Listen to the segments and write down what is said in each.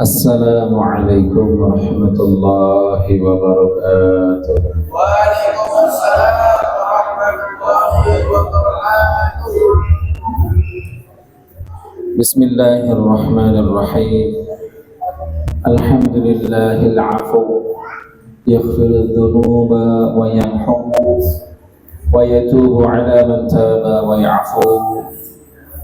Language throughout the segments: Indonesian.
Assalamualaikum warahmatullahi wabarakatuh. Waalaikumsalam warahmatullahi wabarakatuh. Bismillahirrahmanirrahim. Alhamdulillahil afu yaghfirudz dzunuba wa yamhu wa yatubu ala man taba wa ya'fu.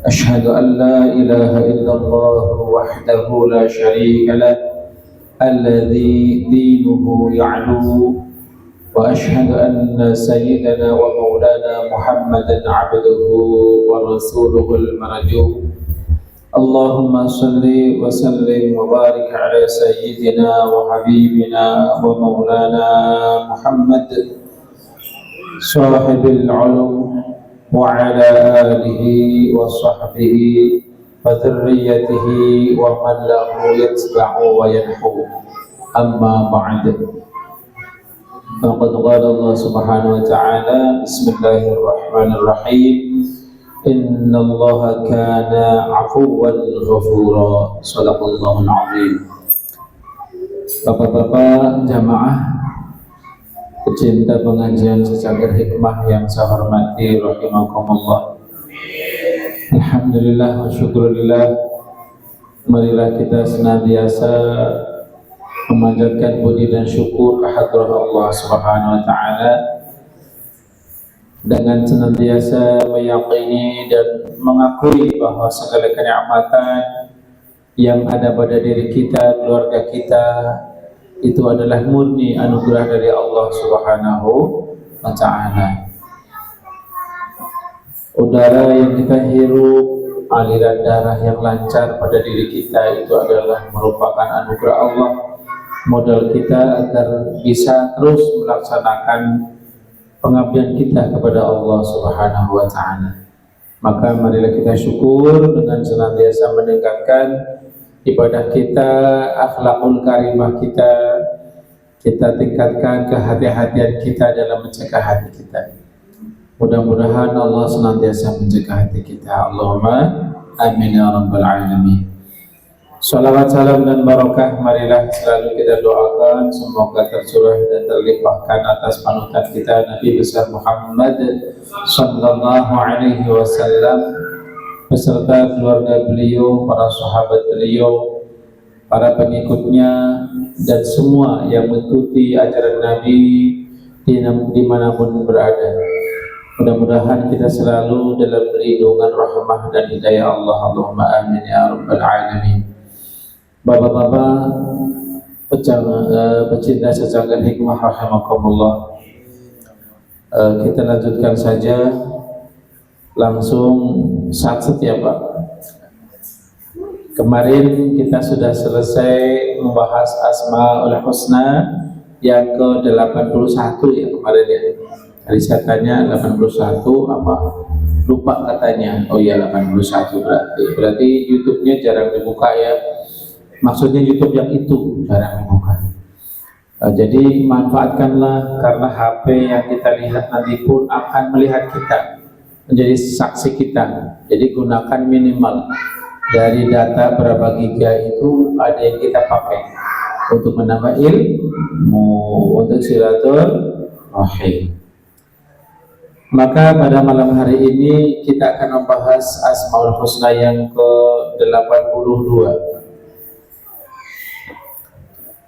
Ashhadu an la ilaha illallah wahdahu la syarika lah alladzi dinuhu ya'lu wa ashhadu anna sayyidana wa maulana Muhammadan 'abduhu wa rasuluhul marjuh. Allahumma salli wa sallim wa barik ala sayyidina wa habibina wa maulana Muhammad sahibil 'ulum wa ala alihi wa sahbihi wa dzurriyyatihi wa man lahu yatba'u wa yanhu. Amma ba'd. Faqad qala Allah subhanahu wa ta'ala, bismillahirrahmanirrahim, innallaha kana 'afuwan ghafura. Shadaqallahul 'azim. Bapak-bapak jamaah pecinta pengajian Secangkir Hikmah yang saya hormati rahimakumullah. Alhamdulillah wa syukurillah, marilah kita senantiasa memanjatkan puji dan syukur kehadirat Allah Subhanahu wa taala dengan senantiasa meyakini dan mengakui bahwa segala kenikmatan yang ada pada diri kita, keluarga kita, itu adalah murni anugerah dari Allah Subhanahu wa ta'ala. Udara yang kita hirup, aliran darah yang lancar pada diri kita, itu adalah merupakan anugerah Allah, modal kita agar bisa terus melaksanakan pengabdian kita kepada Allah Subhanahu wa ta'ala. Maka marilah kita syukur dengan senantiasa meningkatkan ibadah kita, akhlakul karimah kita tingkatkan kehati-hatian kita dalam menjaga hati kita. Mudah-mudahan Allah senantiasa menjaga hati kita. Allahumma amin ya rabbal alamin. Salawat, salam dan barakah marilah selalu kita doakan semoga tercurah dan terlimpahkan atas panutan kita Nabi besar Muhammad sallallahu alaihi wasallam beserta keluarga beliau, para sahabat beliau, para pengikutnya, dan semua yang mengikuti ajaran Nabi dimanapun berada. Mudah-mudahan kita selalu dalam perlindungan rahmah dan hidayah Allah. Allahumma amin ya rabbal alamin. Bapak-bapak pecinta Secangkir Hikmah rahimakumullah, kita lanjutkan saja langsung saat ya Pak. Kemarin kita sudah selesai membahas Asmaul Husna yang ke-81 ya kemarin ya. Tadi saya tanya 81 apa? Lupa katanya. Oh iya 81 berarti YouTube-nya jarang dibuka ya. Maksudnya YouTube yang itu jarang dibuka. Jadi manfaatkanlah, karena HP yang kita lihat nanti pun akan melihat kita, menjadi saksi kita. Jadi gunakan minimal dari data berapa giga itu ada yang kita pakai untuk menambah ilmu, untuk silaturahim. Maka pada malam hari ini kita akan membahas Asmaul Husna yang ke-82.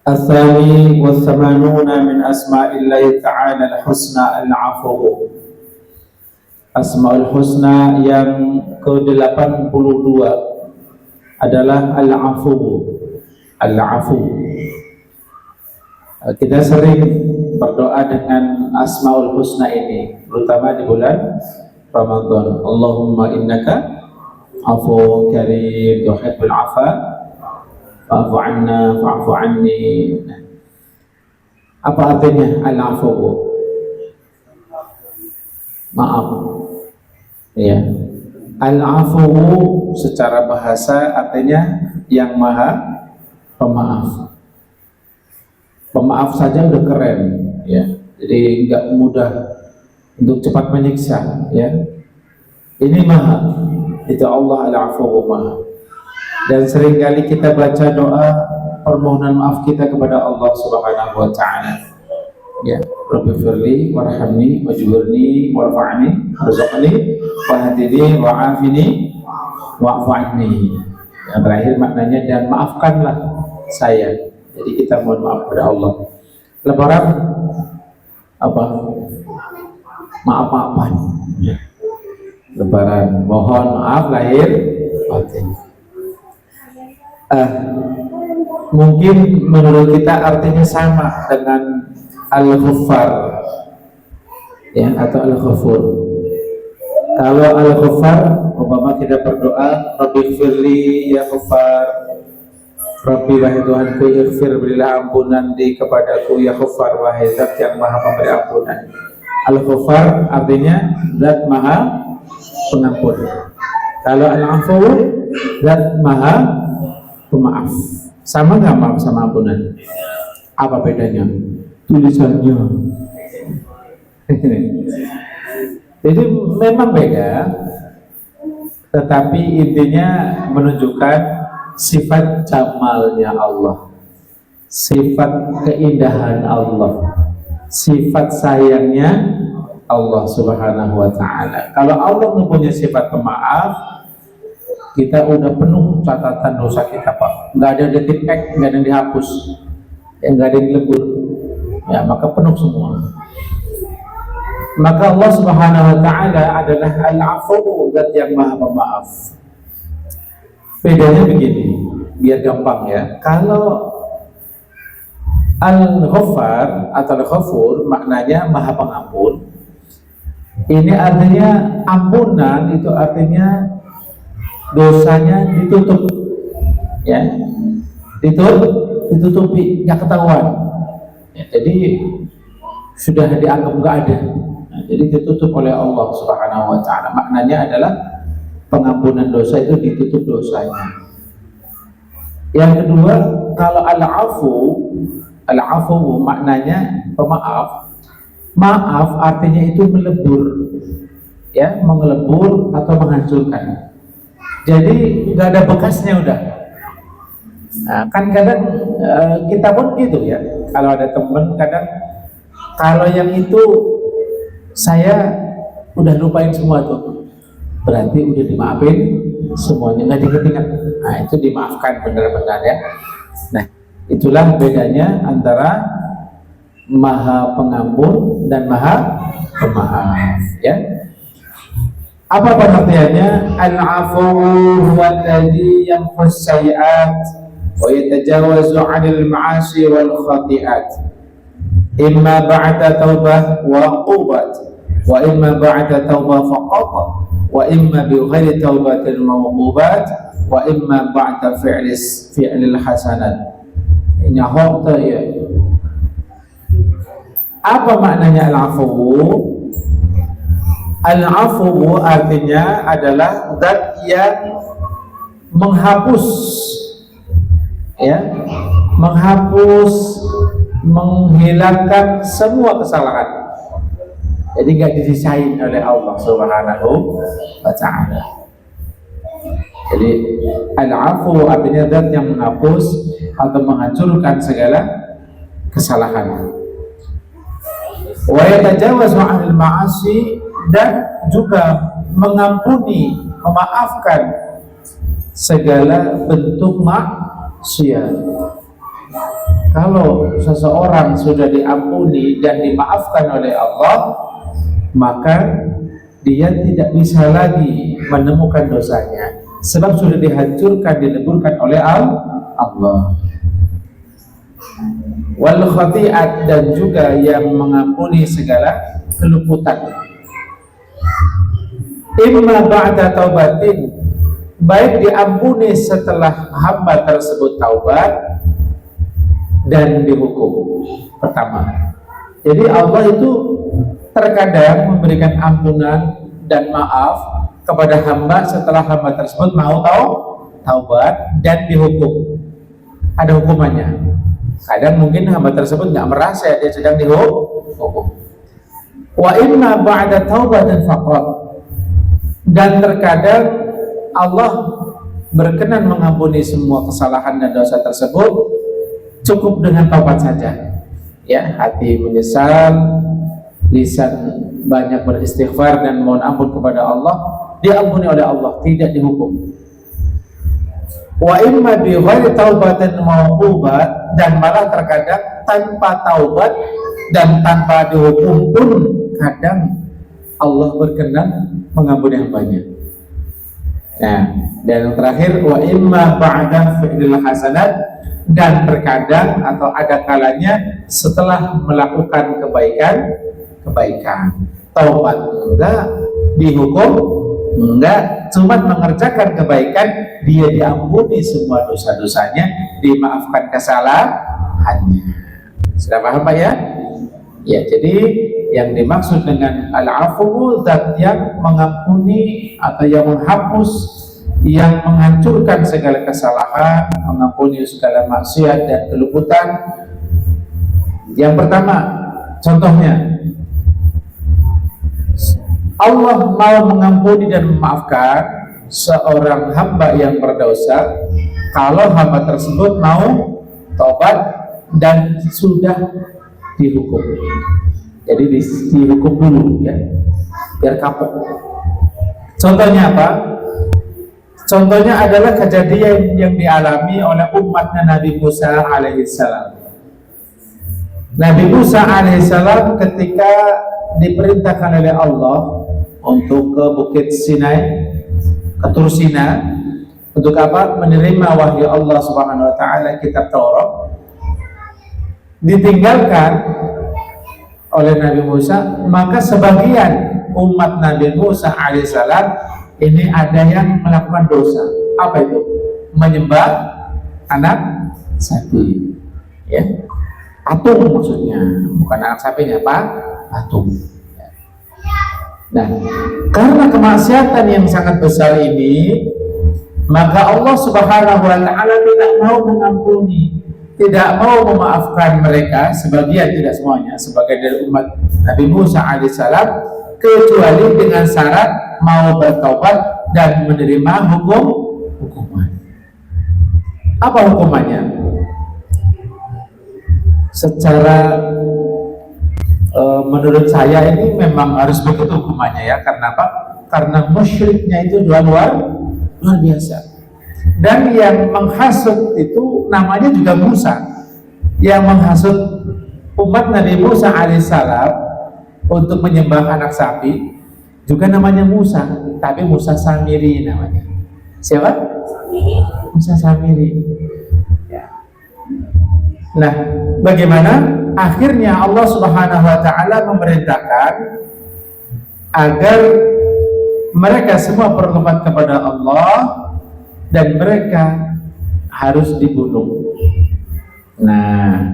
As-sami wa thamanuna min asma'illahi ta'ala al-husna al-'afu. Asmaul Husna yang ke-82 adalah Al-Afu. Al-Afu. Kita sering berdoa dengan Asmaul Husna ini, terutama di bulan Ramadan. Allahumma innaka afu karim tuhibbul afa fa'fu anna fa'fu anni. Apa artinya Al-Afu? Maaf. Ya. Al-Afu secara bahasa artinya yang maha pemaaf. Pemaaf saja udah keren ya. Jadi nggak mudah untuk cepat menyiksa ya. Ini maha, itu Allah al-afu maha. Dan seringkali kita baca doa permohonan maaf kita kepada Allah Subhanahu wa taala. Ya, Rabbighfirli warhamni wajburni warfa'ni warzuqni wahdini wa'afini wa'fu anni. Yang terakhir maknanya, dan maafkanlah saya. Jadi kita mohon maaf kepada Allah. Lebaran apa? Maaf-maafan. Ya. Lebaran mohon maaf lahir batin. Mungkin menurut kita artinya sama dengan Al-Ghaffar, ya, atau Al-Ghafur. Kalau Al-Ghaffar, umpama kita berdoa, Rabbighfirli ya Ghaffar, Rabbi wahai Tuhanku, ighfir, berilah ampunan kepadaku ya Ghaffar, wahai Zat yang maha pemberi ampunan. Al-Ghaffar artinya Zat maha pengampun. Kalau Al-Afu, Zat maha pemaaf. Sama nggak maaf sama ampunan? Apa bedanya? Tulisannya. Jadi memang beda, tetapi intinya menunjukkan sifat jamalnya Allah, sifat keindahan Allah, sifat sayangnya Allah Subhanahu wa taala. Kalau Allah mempunyai sifat pemaaf, kita udah penuh catatan dosa kita, Pak. Nggak ada detik X, nggak ada yang dihapus, nggak ada yang dilebur, ya, maka penuh semua. Maka Allah Subhanahu wa taala adalah Al-Afu, Zat yang maha pemaaf. Bedanya begini, biar gampang ya. Kalau Al-Ghaffar atau Al-Ghafur maknanya maha pengampun. Ini artinya ampunan, itu artinya dosanya ditutup, ya, ditutupi, nggak ketahuan, ya, jadi sudah dianggap nggak ada. Nah, jadi ditutup oleh Allah Subhanahu wa taala. Maknanya adalah pengampunan dosa itu ditutup dosanya. Yang kedua, kalau al-afu maknanya pemaaf. Maaf artinya itu melebur, ya, mengelebur atau menghancurkan. Jadi nggak ada bekasnya udah. Nah, kan kadang kita pun gitu ya. Kalau ada temen kadang, kalau yang itu saya udah lupain semua tuh, berarti udah dimaafin semuanya, nggak diingat-ingat. Nah, itu dimaafkan benar-benar ya. Nah, itulah bedanya antara maha pengampun dan maha pemaaf, ya. Apa pengertiannya? Al-afu huwa alladhi yamhus sayyi'at wa yatajawazu 'anil ma'asi wal khati'at, imma ba'da taubah wa uqubat, wa imma ba'da taubah faqat, wa imma bi ghairi taubatin mawqubat, wa imma ba'da fi'lil hasanat. Ini hoqta ya. Apa maknanya al-afu? Al-afu artinya adalah zat yang menghapus, ya, menghapus, menghilangkan semua kesalahan. Jadi nggak disisain oleh Allah Subhanahu wa taala. Jadi al-afu artinya zat yang menghapus atau menghancurkan segala kesalahan. Wa yatajawazu 'anil ma'asi, dan juga mengampuni, memaafkan segala bentuk maksiat. Kalau seseorang sudah diampuni dan dimaafkan oleh Allah, maka dia tidak bisa lagi menemukan dosanya, sebab sudah dihancurkan, dileburkan oleh Allah. Wal khati'at, dan juga yang mengampuni segala keluputan. Imma ba'da taubatin, baik diampuni setelah hamba tersebut taubat dan dihukum. Pertama, jadi Allah itu terkadang memberikan ampunan dan maaf kepada hamba setelah hamba tersebut mau taubat dan dihukum. Ada hukumannya. Kadang mungkin hamba tersebut nggak merasa dia sedang dihukum. Wa imma ba'da taubatin faqat, dan terkadang Allah berkenan mengampuni semua kesalahan dan dosa tersebut cukup dengan taubat saja. Ya, hati menyesal, lisan banyak beristighfar dan mohon ampun kepada Allah, diampuni oleh Allah, tidak dihukum. Wa imma bi ghairi taubatin mauqubat, dan malah terkadang tanpa taubat dan tanpa dihukum pun kadang Allah berkenan mengampuni hambanya. Nah, dan yang terakhir wa imma ba'da fi'lil hasanat, dan terkadang atau ada kalanya setelah melakukan kebaikan taubat enggak, dihukum enggak, cuma mengerjakan kebaikan, dia diampuni semua dosa-dosanya, dimaafkan kesalahannya. Sudah paham Pak ya? Ya, jadi yang dimaksud dengan al-afu zat yang mengampuni atau yang menghapus, yang menghancurkan segala kesalahan, mengampuni segala maksiat dan keluputan. Yang pertama, contohnya Allah mau mengampuni dan memaafkan seorang hamba yang berdosa kalau hamba tersebut mau taubat dan sudah dihukum. Jadi dihukum dulu ya, biar kapok. Contohnya apa? Contohnya adalah kejadian yang dialami oleh umatnya Nabi Musa alaihissalam. Nabi Musa alaihissalam ketika diperintahkan oleh Allah untuk ke Bukit Sinai, ke Tur Sina, untuk apa? Menerima wahyu Allah Subhanahu wa taala, kitab Taurat, ditinggalkan oleh Nabi Musa, maka sebagian umat Nabi Musa alaihissalam ini ada yang melakukan dosa. Apa itu? Menyembah anak sapi, ya, patung maksudnya, bukan anak sapinya, Pak, patung. Nah, karena kemaksiatan yang sangat besar ini, maka Allah Subhanahu wa taala tidak mau mengampuni, tidak mau memaafkan mereka, sebagian, tidak semuanya, sebagai dari umat Nabi Musa alaihissalam, kecuali dengan syarat mau bertaubat dan menerima hukuman. Apa hukumannya? Secara menurut saya ini memang harus begitu hukumannya ya. Karena apa? Karena musyriknya itu luar biasa. Dan yang menghasut itu namanya juga Musa. Yang menghasut umat Nabi Musa alaihissalam untuk menyembah anak sapi juga namanya Musa, tapi Musa Samiri namanya. Siapa? Musa Samiri. Ya. Nah, bagaimana? Akhirnya Allah Subhanahu wa taala memerintahkan agar mereka semua bertobat kepada Allah dan mereka harus dibunuh. Nah,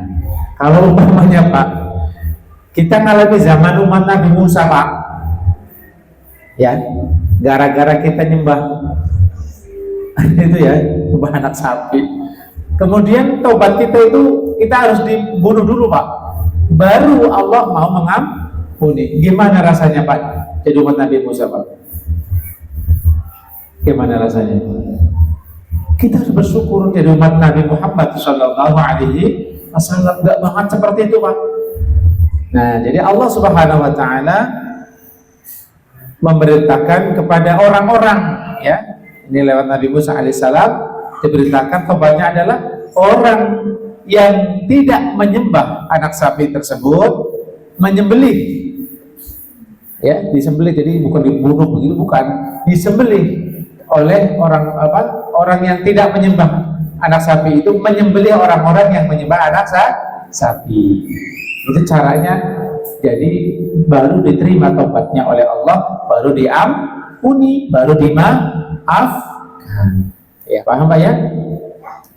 kalau umpamanya Pak, kita ngalami zaman umat Nabi Musa Pak, ya, gara-gara kita nyembah itu ya, nyembah anak sapi, kemudian tobat kita itu kita harus dibunuh dulu Pak, baru Allah mau mengampuni. Gimana rasanya Pak jadi umat Nabi Musa Pak? Gimana rasanya? Kita harus bersyukur jadi umat Nabi Muhammad Sallallahu Alaihi Wasallam. Gak banget seperti itu Pak. Nah, jadi Allah Subhanahu Wa Taala memerintahkan kepada orang-orang, ya, ini lewat Nabi Musa alaihissalam, diberitakan tobatnya adalah orang yang tidak menyembah anak sapi tersebut, menyembelih, ya, disembelih, jadi bukan dibunuh begitu, bukan, disembelih oleh orang yang tidak menyembah anak sapi itu, menyembelih orang-orang yang menyembah anak sapi. Itu caranya. Jadi baru diterima tobatnya oleh Allah, baru diampuni, baru dimaafkan. Ya, paham Pak ya?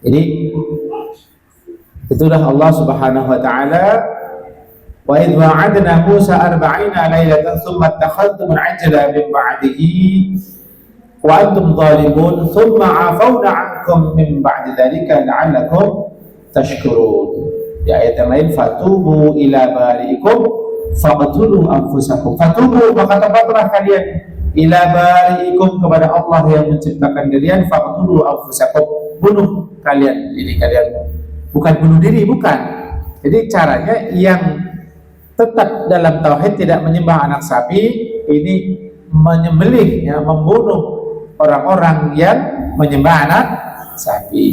Jadi itulah Allah Subhanahu wa taala, wa idh wa'adna Musa 40 lailatan thumma ittakhadhtum al-'ijla min ba'dihi wa antum zalimun thumma 'afawna 'ankum min ba'di dzalika la'allakum tashkurun. Di ayat yang lain, fatubu ila bari'ikum faqtulu anfusakum. Fatubu, maka tobatlah kalian, ila bari'ikum, kepada Allah yang menciptakan kalian, faqtulu anfusakum, bunuh kalian, jadi kalian bukan bunuh diri, bukan. Jadi caranya yang tetap dalam tauhid tidak menyembah anak sapi, ini menyembelih, ya, membunuh orang-orang yang menyembah anak sapi.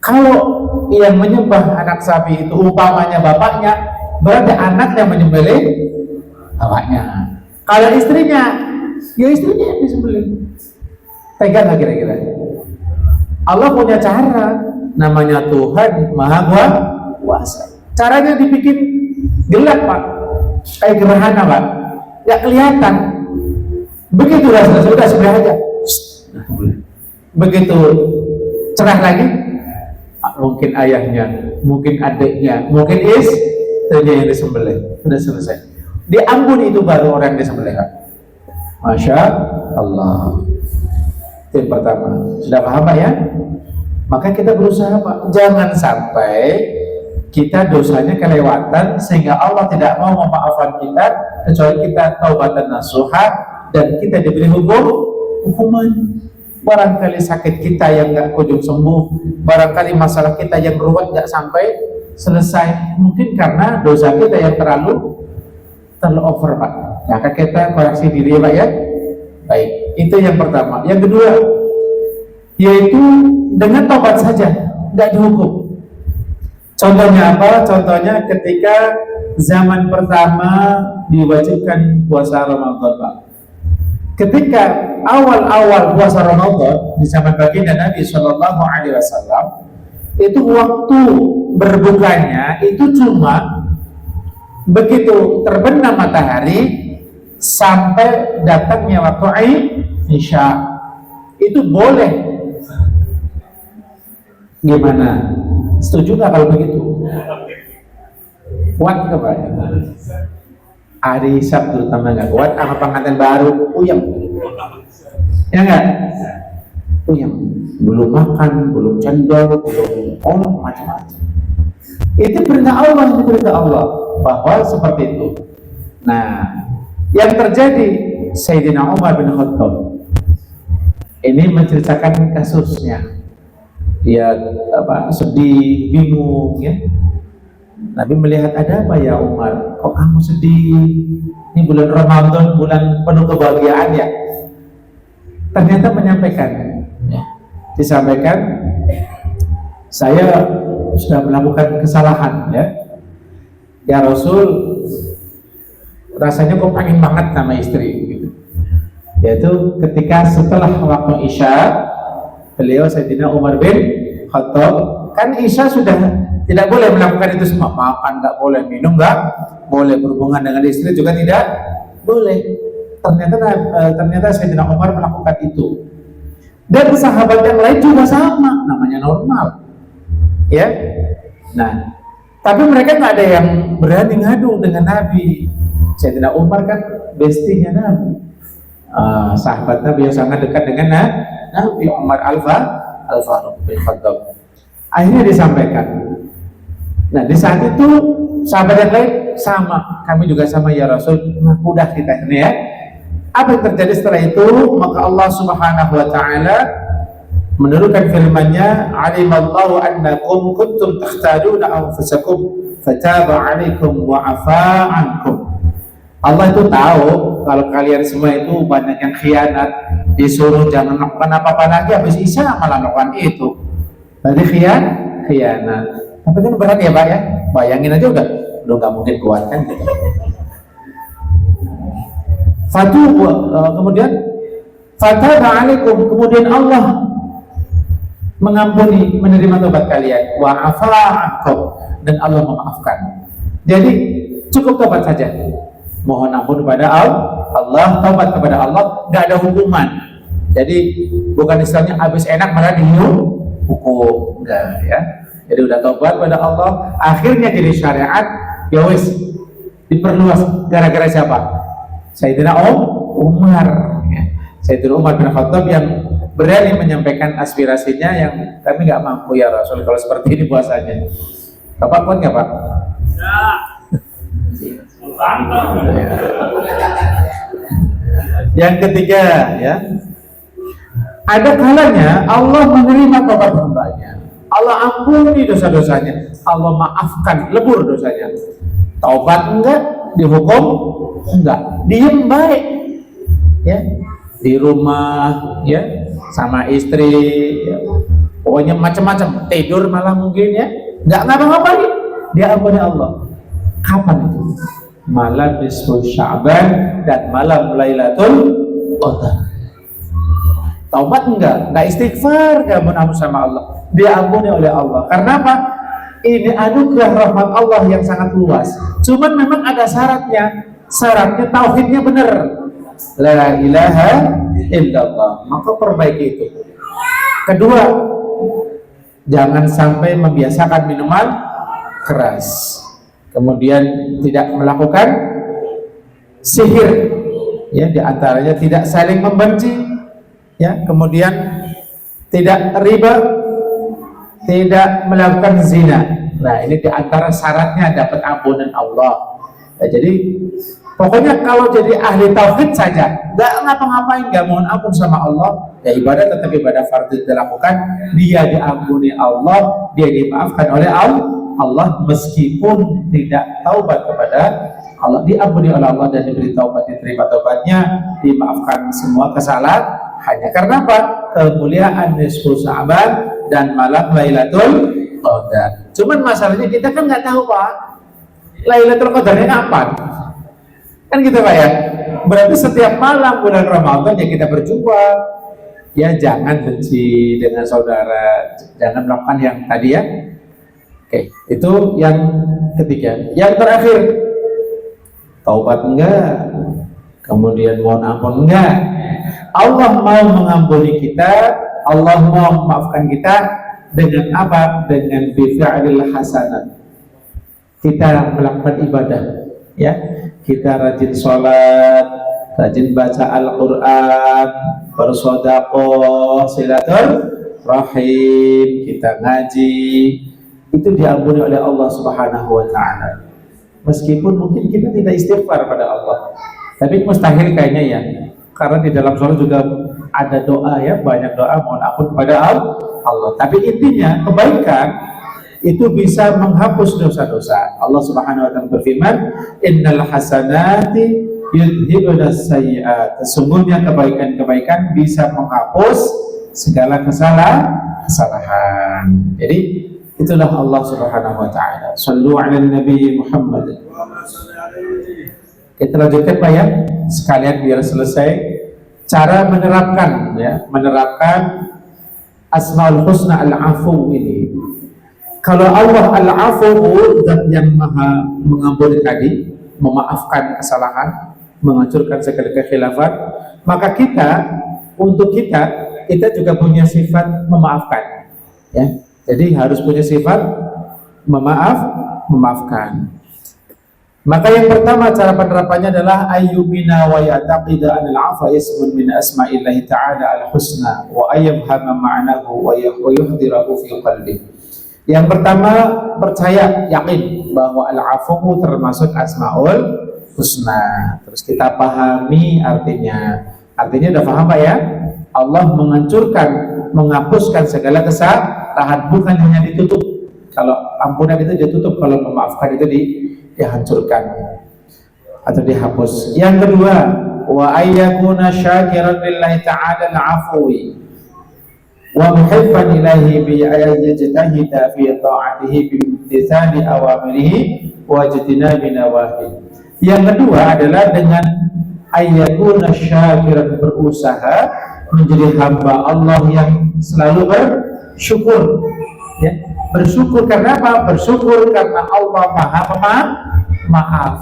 Kalau yang menyembah anak sapi itu umpamanya bapaknya, berarti anaknya menyembelih bapaknya. Kalau istrinya, ya istrinya yang disembelih. Tega nggak kira-kira? Allah punya cara, namanya Tuhan Maha Kuasa. Caranya dibikin gelap, Pak, kayak gerhana, Pak, nggak kelihatan. Begitu sudah sebelah aja. Begitu cerah lagi, mungkin ayahnya, mungkin adiknya, mungkin istrinya yang disembelih. Sudah selesai. Diampuni itu baru orang yang disembelih. Masya Allah. Itu yang pertama. Sudah paham, Pak, ya? Maka kita berusaha, Pak, jangan sampai kita dosanya kelewatan sehingga Allah tidak mau memaafkan kita kecuali kita taubatan nasuha dan kita diberi hukuman. Barangkali sakit kita yang nggak kunjung sembuh, barangkali masalah kita yang ruwet nggak sampai selesai, mungkin karena dosa kita yang terlalu over, Pak. Maka kita koreksi diri, Pak, ya. Baik, itu yang pertama. Yang kedua, yaitu dengan tobat saja, nggak dihukum. Contohnya apa? Contohnya ketika zaman pertama diwajibkan puasa Ramadan, Pak. Ketika awal-awal puasa Ramadan di zaman baginda Nabi Shallallahu Alaihi Wasallam, itu waktu berbukanya itu cuma begitu terbenam matahari sampai datangnya waktu Isya. Itu boleh. Gimana? Setuju nggak kalau begitu? Kuat nggak, Pak? Hari Sabtu terutama nggak kuat, sama pengantin baru uyang, ya nggak? Uyang, belum makan, belum cendol, belum macam-macam. Itu perintah Allah, itu perintah Allah bahwa seperti itu. Nah, yang terjadi Sayyidina Umar bin Khattab ini menceritakan kasusnya. Dia sedih, bingung, ya. Nabi melihat, ada apa ya Umar? Kok kamu sedih? Ini bulan Ramadan, bulan penuh kebahagiaan, ya. Ternyata menyampaikan, ya. Disampaikan, saya sudah melakukan kesalahan, ya. Ya Rasul, rasanya kok pengen banget sama istri, gitu. Yaitu ketika setelah waktu Isya, beliau Sayyidina Umar bin Khattab, kan Isya sudah tidak boleh melakukan itu semua, makan nggak boleh, minum nggak boleh, berhubungan dengan istri juga tidak boleh. Ternyata Sayyidina Umar melakukan itu, dan sahabat yang lain juga sama, namanya normal, ya. Nah, tapi mereka nggak ada yang berani ngadu dengan Nabi. Sayyidina Umar kan bestinya Nabi, sahabat Nabi yang sangat dekat dengan Nabi, Umar Al-Faruq bin Khattab. Akhirnya disampaikan. Nah, di saat itu sahabat yang lain sama, kami juga sama ya Rasul. Nah, udah kita ini, ya. Apa yang terjadi setelah itu? Maka Allah Subhanahu wa taala menurunkan firman-Nya, "Alimallahu annakum kuntum takhtaduna anfusakum fataba 'alaikum wa 'afa 'ankum." Allah itu tahu kalau kalian semua itu banyak yang khianat, disuruh jangan melakukan apa-apa lagi, habis Isya malah melakukan itu. Berarti khianat. Tapi kan berat, ya, Pak, ya. Bayangin aja udah nggak mungkin kuat, kan, gitu. Kemudian fataba 'alaikum, kemudian Allah mengampuni, menerima tobat kalian, wa 'afa 'ankum, dan Allah memaafkan. Jadi cukup tobat saja. Mohon ampun kepada Allah, tobat kepada Allah, nggak ada hukuman. Jadi bukan istilahnya habis enak malah dihukum, enggak, ya. Jadi udah tobat kepada Allah, akhirnya jadi syariat, ya wis, diperluas. Gara-gara siapa? Sayyidina Umar, ya. Sayyidina Umar bin Khattab yang berani menyampaikan aspirasinya, yang kami nggak mampu ya Rasul kalau seperti ini puasanya. Bapak kuat nggak, Pak? Ya. Yang ketiga, ya, ada kalanya Allah menerima tobat hambanya. Allah ampuni dosa-dosanya, Allah maafkan, lebur dosanya. Taubat enggak, dihukum enggak, diem baik, ya, di rumah, ya, sama istri, ya. Pokoknya macam-macam, tidur malah mungkin, ya, enggak ngapa-ngapain, dia ampuni Allah. Kapan itu? Malam nisfu Sya'ban dan malam Lailatul Qadar. Taubat enggak istighfar, enggak menamu sama Allah, diampuni oleh Allah. Karena apa? Ini anugerah rahmat Allah yang sangat luas. Cuman memang ada syaratnya. Syaratnya tauhidnya benar. La ilaha illallah. Maka perbaiki itu. Kedua, jangan sampai membiasakan minuman keras. Kemudian tidak melakukan sihir. Ya, diantaranya tidak saling membenci. Ya, kemudian tidak riba, tidak melakukan zina. Nah, ini diantara syaratnya dapat ampunan Allah. Ya, jadi pokoknya kalau jadi ahli tauhid saja, nggak ngapa-ngapain, nggak mohon ampun sama Allah, ya ibadah tetap ibadah fardhu dilakukan, dia diampuni Allah, dia dimaafkan oleh Allah meskipun tidak taubat kepada Allah, diampuni oleh Allah dan diberi taubat, diterima taubatnya, dimaafkan semua kesalahan. Hanya karena apa? Kemuliaan nisfu Sya'ban dan malam Lailatul Qadar. Cuman masalahnya kita kan nggak tahu, Pak, Lailatul Qadarnya kapan. Kan gitu, Pak, ya. Berarti setiap malam bulan Ramadan ya kita berjuang. Ya, jangan benci dengan saudara, jangan melakukan yang tadi, ya. Oke, itu yang ketiga. Yang terakhir, taubat enggak, kemudian mohon ampun enggak. Allah mau mengampuni kita, Allah mau memaafkan kita dengan apa? Dengan bifi'lil hasanat. Kita melakukan ibadah, ya. Kita rajin sholat, rajin baca Al-Quran, bersedekah, silaturahim, kita ngaji, itu diampuni oleh Allah Subhanahu wa Ta'ala. Meskipun mungkin kita tidak istighfar pada Allah, tapi mustahil kayaknya, ya. Karena di dalam sholat juga ada doa, ya, banyak doa mohon ampun kepada Allah. Tapi intinya kebaikan itu bisa menghapus dosa-dosa. Allah Subhanahu wa Ta'ala berfirman, innal hasanati yudhibuna sayyi'at. Sesungguhnya kebaikan-kebaikan bisa menghapus segala kesalahan. Jadi itulah Allah Subhanahu wa Ta'ala. Shallu 'alan Nabi Muhammad. Kita lanjutkan, Pak, ya, sekalian biar selesai cara menerapkan, ya, menerapkan Asmaul Husna Al-Afu ini. Kalau Allah Al-Afu, zat yang maha mengampuni tadi, memaafkan kesalahan, menghancurkan segala kekhilafan, maka untuk kita juga punya sifat memaafkan, ya. Jadi harus punya sifat memaafkan. Maka yang pertama cara penerapannya adalah ayyubina wa ya'taqida anil 'afwa ismun min asma'illahi ta'ala al-husna wa ayyabhama ma'nahu wa yuhdirahu fi qalbi. Yang pertama, percaya, yakin bahwa al-'afwu termasuk asmaul husna. Terus kita pahami artinya. Artinya udah paham, Pak, ya? Allah menghancurkan, menghapuskan segala kesalahan, bukan hanya ditutup. Kalau ampunan itu ditutup, kalau memaafkan itu dihancurkan atau dihapus. Yang kedua, wa ayyakuna syakiran lillahi ta'ala al-'afwi wa muhibban ilahi bi ayajtahida fi ta'atihi bi imtithali awamirihi wa jitinabi nawahi. Yang kedua adalah dengan ayyakuna syakiran, berusaha menjadi hamba Allah yang selalu bersyukur, ya. Bersyukur karena apa? Bersyukur karena Allah maha maaf.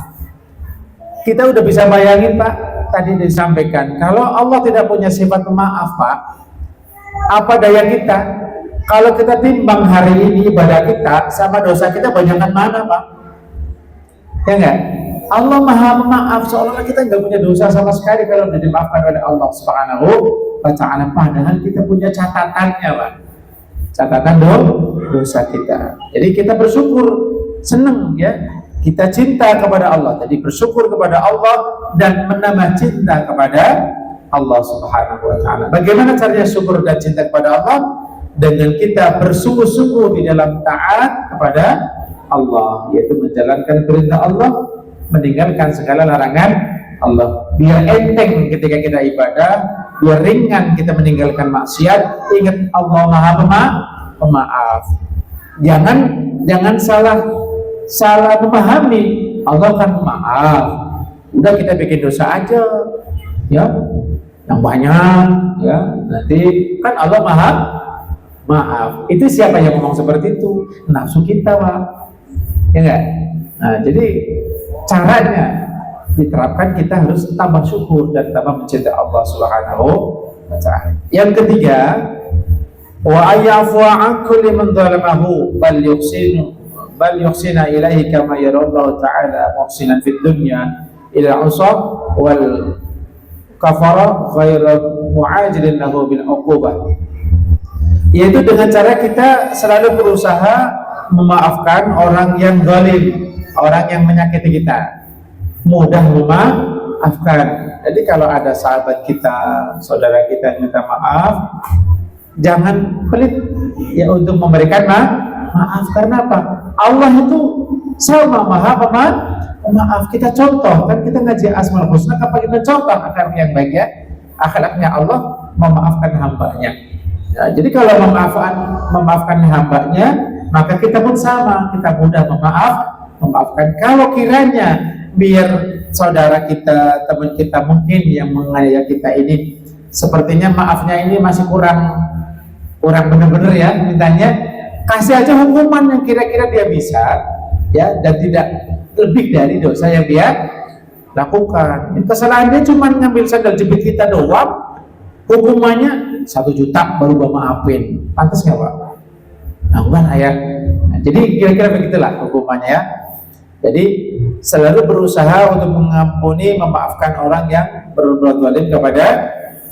Kita udah bisa bayangin, Pak, tadi disampaikan, kalau Allah tidak punya sifat pemaaf, Pak, apa daya kita? Kalau kita timbang hari ini ibadah kita sama dosa kita, banyakkan mana, Pak? Ya enggak? Allah maha maaf, seolah-olah kita nggak punya dosa sama sekali kalau sudah dimaafkan oleh Allah Subhanahu wa Ta'ala. Padahal kita punya catatannya, Pak. Catatan dosa kita. Jadi kita bersyukur, senang, ya. Kita cinta kepada Allah. Jadi bersyukur kepada Allah dan menambah cinta kepada Allah Subhanahu wa Ta'ala. Bagaimana caranya syukur dan cinta kepada Allah? dengan kita bersungguh-sungguh di dalam taat kepada Allah, yaitu menjalankan perintah Allah, meninggalkan segala larangan Allah. Biar enteng ketika kita ibadah, biar ringan kita meninggalkan maksiat. Ingat Allah Maha Pemaaf. Jangan salah memahami. Allah kan maaf. Udah kita bikin dosa aja, ya, yang banyak, ya. Nanti kan Allah maaf. Itu siapa yang ngomong seperti itu? Nafsu kita, Pak. Ya enggak? Nah, jadi caranya diterapkan, kita harus tambah syukur dan tambah mencintai Allah Subhanahu wa ta'ala. Yang ketiga, wa ayyafu an kulli man zalamahu bal yuhsina ilaihi kama yarallahu ta'ala muhsinan fid dunya ila usab wal kafara ghairu mu'ajilin lahu bil uqubah. Yaitu dengan cara kita selalu berusaha memaafkan orang yang zalim, orang yang menyakiti kita, mudah memaafkan. Jadi kalau ada sahabat kita, saudara kita yang minta maaf, jangan pelit ya untuk memberikan maaf. Karena apa? Allah itu sama Maha Pemaaf. Kita contoh, kan kita ngaji Asmaul Husna, apa kita contoh akhlak yang baik ya? Akhlaknya Allah memaafkan hambanya. Ya, jadi kalau memaafkan hambanya, maka kita pun sama, kita mudah memaafkan. Kalau kiranya biar saudara kita, teman kita mungkin yang menganiaya kita ini, sepertinya maafnya ini masih kurang benar-benar ya, mintanya kasih aja hukuman yang kira-kira dia bisa, ya, dan tidak lebih dari dosa yang dia lakukan. Kesalahan dia cuma ngambil sandal jepit kita doang, hukumannya 1 juta baru gua maafin, pantas nggak Pak? Nah, bukan ayah. Nah, jadi kira-kira begitulah hukumannya ya. Jadi selalu berusaha untuk mengampuni, memaafkan orang yang berbuat zalim kepada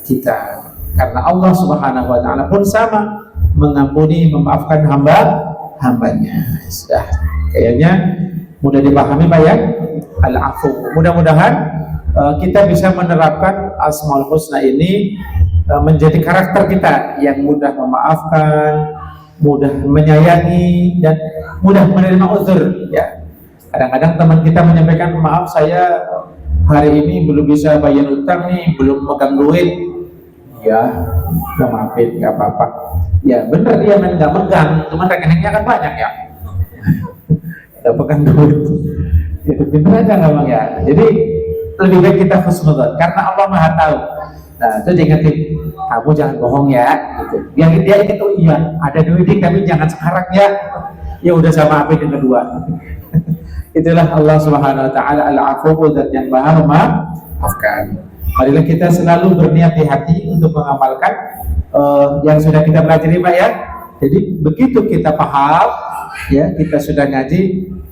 kita. Karena Allah Subhanahu wa ta'ala pun sama, mengampuni, memaafkan hambanya. Sudah, kayaknya mudah dipahami Pak ya. Al-afu. Mudah-mudahan kita bisa menerapkan Asmaul Husna ini menjadi karakter kita yang mudah memaafkan, mudah menyayangi, dan mudah menerima uzur ya. Kadang-kadang teman kita menyampaikan, maaf saya hari ini belum bisa bayar utang nih, belum megang duit. Ya, nggak maafin, nggak apa-apa. Ya bener, dia nggak megang, cuman rekeningnya kan banyak ya. Nggak pegang duit. Itu bener aja nggak bang ya. Jadi lebih baik kita husnudzon karena Allah Maha tahu. Nah, itu diingetin, kamu jangan bohong ya. Gitu. Biar dia ingat, oh iya ada duit tapi jangan sekarang ya. Ya udah sama apa yang kedua. Itulah Allah Subhanahu wa ta'ala al-afu, zat yang maha memaafkan. Marilah kita selalu berniat di hati untuk mengamalkan yang sudah kita pelajari Pak ya. Jadi begitu kita paham ya, kita sudah ngaji,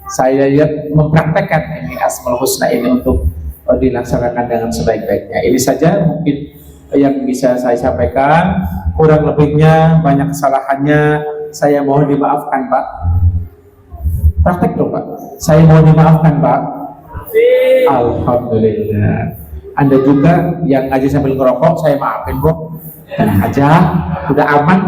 saya lihat mempraktekkan ini Asmaul Husna ini untuk dilaksanakan dengan sebaik-baiknya. Ini saja mungkin yang bisa saya sampaikan. Kurang lebihnya banyak kesalahannya saya mohon dimaafkan Pak. Praktek dong Pak, saya mohon dimaafkan Pak. Alhamdulillah. Anda juga yang ngaji sambil ngerokok, saya maafin kok. Tenang aja, udah aman.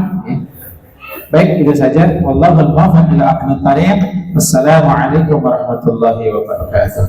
Baik, itu saja. Wallahul muwaffiq ila aqwamit thariq. Wassalamualaikum warahmatullahi wabarakatuh.